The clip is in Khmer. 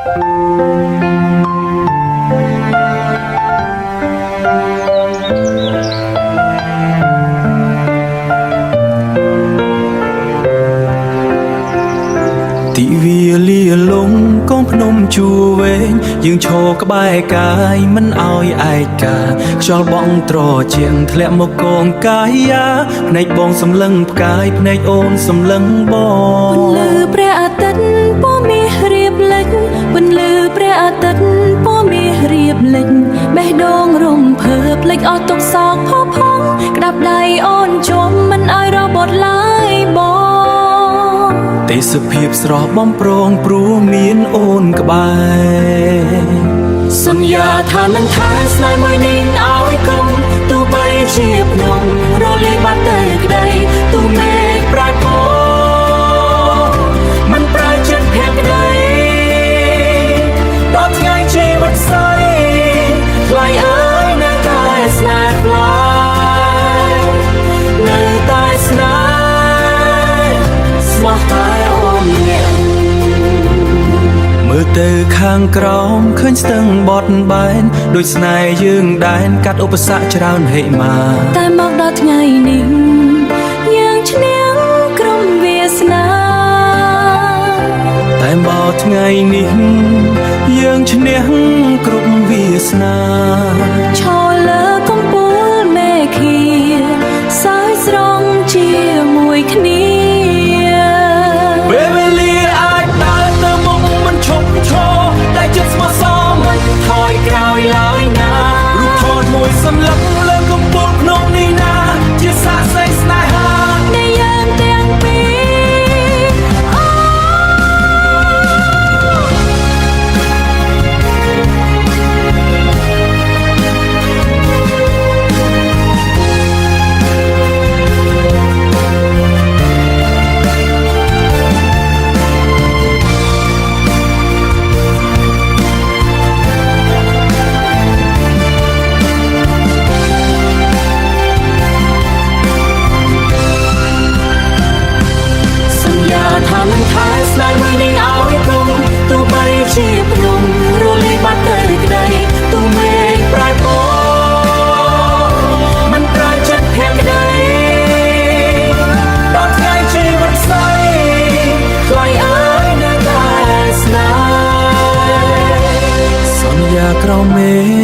ទីវាលាលងកងភ្នំជួរវែងយើងឈរក្បែរកាយមិនអោយឯកាខ្យល់បងត្រជាងធ្លាក់មកកងកាយាភ្នែកបងសម្លឹងផ្កាយភ្នែកអូនសម្លឹងបងពន្លឺព្រះអាទិត្យពណ៌មាសរៀបលិចពន្លឺព្រះអាទិត្យពណ៌មាសរៀបលិចបេះដូងរំភើបភ្លេចអស់ទុកសោកផុសផុសក្តាប់ដៃអូនជុំមិនអោយរបត់ឡើយបងទេសភាពស្រស់បំប្រងព្រោះមានអូនក្បែរសន្យាថានឹងថែស្នេហ៍មួយនេះឲ្យគង់ទោះបីជាភ្នំរលាយបាត់ទៅក្តីទោះមេឃប្រែពណ៌មិនប្រែចិត្តភក្តីដល់ថ្ងៃជីវិតស្អីថ្លៃអើយនៅតែស្នេហ៍ផ្លាយនៅតែស្នេហ៍ស្មោះតែអូនអ្នកមើលទៅខាងក្រោមឃើញស្ទឹងបត់បែនដូចស្នេហ៍យើងដែនកាត់ឧបសគ្គច្រើនហេម៉ាតែមកដល់ថ្ងៃនេះយើងឈ្នះក្រុមវាសនាតែមកថ្ងៃនេះយើងឈ្នះគ្រប់វាសនាឈរលើកំពូលមេឃាសើចស្រង់ជាមួយគ្នាពេលវេលាអាចដើរទៅមុខមិនឈប់ឈរតែចិត្តស្មោះសរមិនថយក្រោយឡើយណារូបថតមួយសម្លឹងលើកំពូលភ្នំនេះណាជាសាក្សីស្នេហានៃយើងទាំងពីរថានឹងថែស្នេហ៍មួយនេះឲ្យគង់ទោះបីជាភ្នំរលាយបាត់ទៅក្តីទោះមេឃប្រែពណ៌មិនប្រែចិត្តភក្តីដល់ថ្ងៃជីវិតស្អីថ្លៃអើយនៅតែស្នេហ៍សន្យាក្រោមមេឃ